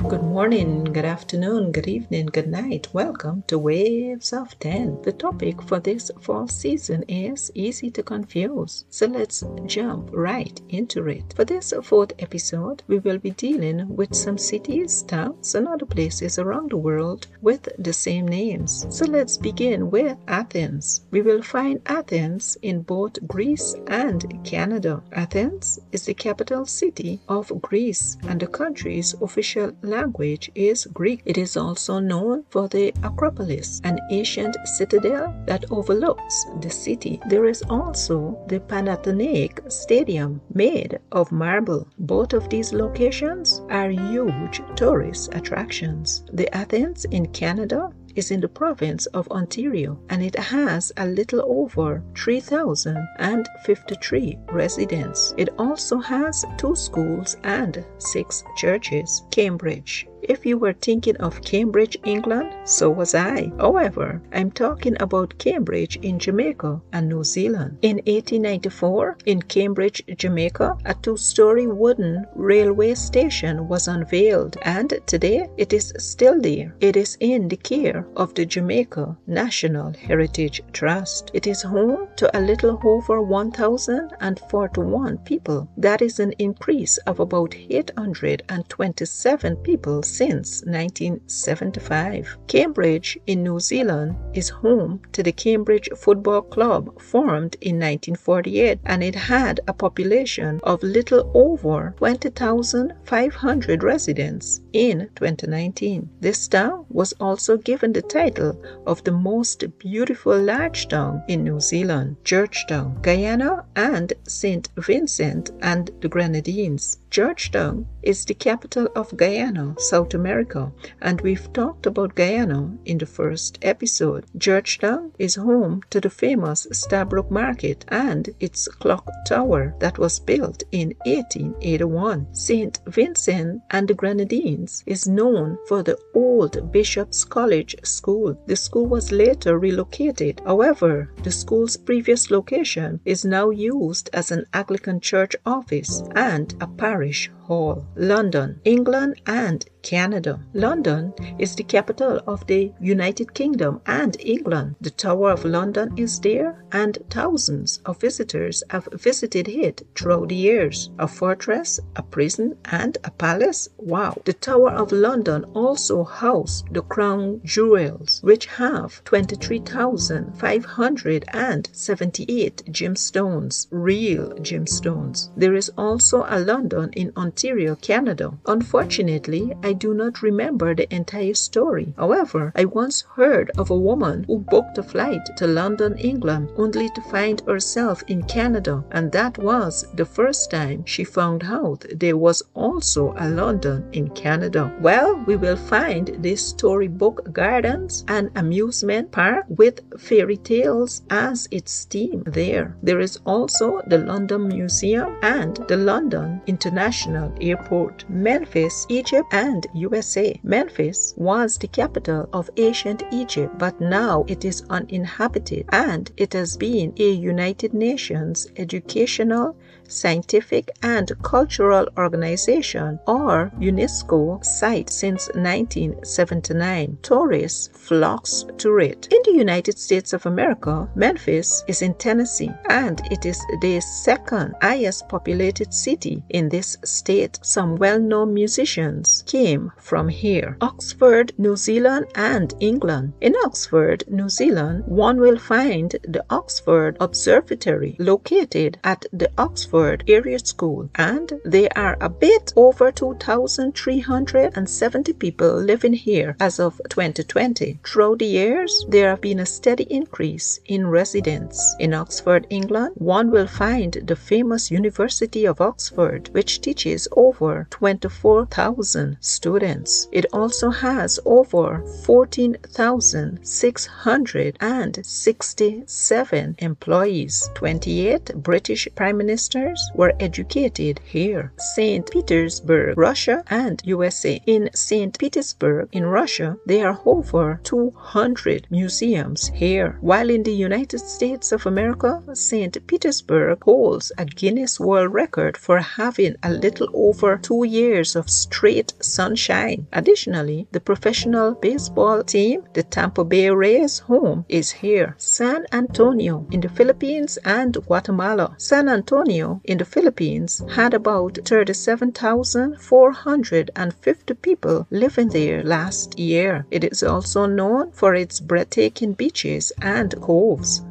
Good morning, good afternoon, good evening, good night. Welcome to Waves of 10. The topic for this fall season is easy to confuse. So let's jump right into it. For this fourth episode, we will be dealing with some cities, towns, and other places around the world with the same names. So let's begin with Athens. We will find Athens in both Greece and Canada. Athens is the capital city of Greece, and the country's official language is Greek. It is also known for the Acropolis, an ancient citadel that overlooks the city. There is also the Panathinaike Stadium, made of marble. Both of these locations are huge tourist attractions. The Athens in Canada is in the province of Ontario, and it has a little over 3,053 residents. It also has 2 schools and 6 churches. Cambridge. If you were thinking of Cambridge, England, so was I. However, I'm talking about Cambridge in Jamaica and New Zealand. In 1894, in Cambridge, Jamaica, a 2-story wooden railway station was unveiled, and today it is still there. It is in the care of the Jamaica National Heritage Trust. It is home to a little over 1,041 people. That is an increase of about 827 people since 1975. Cambridge in New Zealand is home to the Cambridge Football Club, formed in 1948, and it had a population of little over 20,500 residents in 2019. This town was also given the title of the most beautiful large town in New Zealand. Georgetown, Guyana, and St. Vincent and the Grenadines. Georgetown is the capital of Guyana, South America, and we've talked about Guyana in the first episode. Georgetown is home to the famous Stabroek Market and its clock tower that was built in 1881. St. Vincent and the Grenadines is known for the old Bishop's College School. The school was later relocated. However, the school's previous location is now used as an Anglican church office and a parish hall. London, England and Canada. London is the capital of the United Kingdom and England. The Tower of London is there, and thousands of visitors have visited it throughout the years. A fortress, a prison, and a palace? Wow! The Tower of London also houses the crown jewels, which have 23,578 gemstones, real gemstones. There is also a London in Ontario, Canada. Unfortunately, I do not remember the entire story. However, I once heard of a woman who booked a flight to London, England, only to find herself in Canada, and that was the first time she found out there was also a London in Canada. Well, we will find this storybook gardens and amusement park with fairy tales as its theme there. There is also the London Museum and the London International Airport. Memphis, Egypt and USA. Memphis was the capital of ancient Egypt, but now it is uninhabited, and it has been a United Nations educational, scientific and cultural organization, or UNESCO, site since 1979. Tourists flocks to it. In the United States of America, Memphis is in Tennessee, and it is the second highest populated city in this state. Some well-known musicians came from here. Oxford, New Zealand and England. In Oxford, New Zealand, one will find the Oxford Observatory, located at the Oxford Area School, and there are a bit over 2,370 people living here as of 2020. Throughout the years, there have been a steady increase in residents. In Oxford, England, one will find the famous University of Oxford, which teaches over 24,000 students. It also has over 14,667 employees. 28 British Prime Ministers foreigners were educated here. St. Petersburg, Russia and USA. In St. Petersburg, in Russia, there are over 200 museums here, while in the United States of America, St. Petersburg holds a Guinness World Record for having a little over 2 years of straight sunshine. Additionally, the professional baseball team, the Tampa Bay Rays home, is here. San Antonio in the Philippines and Guatemala. San Antonio in the Philippines had about 37,450 people living there last year. It is also known for its breathtaking beaches and coves.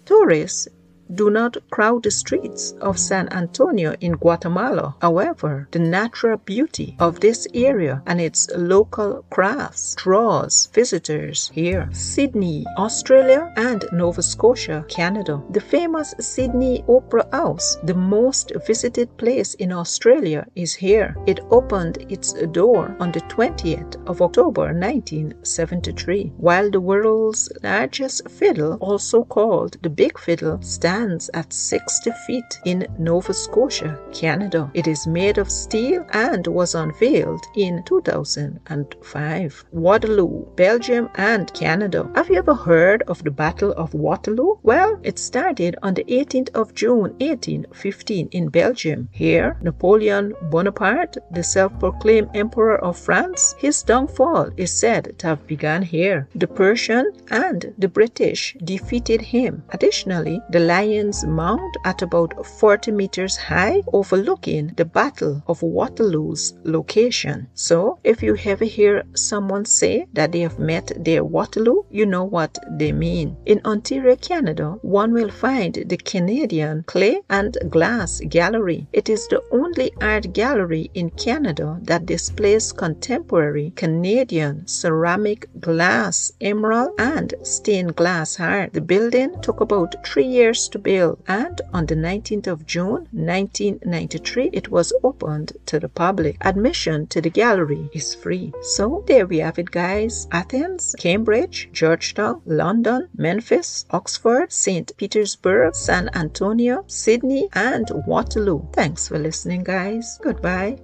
Tourists do not crowd the streets of San Antonio in Guatemala. However, the natural beauty of this area and its local crafts draws visitors here. Sydney, Australia and Nova Scotia, Canada. The famous Sydney Opera House, the most visited place in Australia, is here. It opened its door on the 20th of October 1973, while the world's largest fiddle, also called the Big Fiddle, stands at 60 feet in Nova Scotia, Canada. It is made of steel and was unveiled in 2005. Waterloo, Belgium and Canada. Have you ever heard of the Battle of Waterloo? Well, it started on the 18th of June 1815 in Belgium. Here, Napoleon Bonaparte, the self-proclaimed Emperor of France, his downfall is said to have begun here. The Persian and the British defeated him. Additionally, the Lion's Mount at about 40 meters high, overlooking the Battle of Waterloo's location. So, if you ever hear someone say that they have met their Waterloo, you know what they mean. In Ontario, Canada, one will find the Canadian Clay and Glass Gallery. It is the only art gallery in Canada that displays contemporary Canadian ceramic, glass, emerald, and stained glass art. The building took about 3 years to build, and on the 19th of June 1993 it was opened to the public. Admission to the gallery is free. So there we have it, guys. Athens, Cambridge, Georgetown, London, Memphis, Oxford, St. Petersburg, San Antonio, Sydney and Waterloo. Thanks for listening, guys. Goodbye.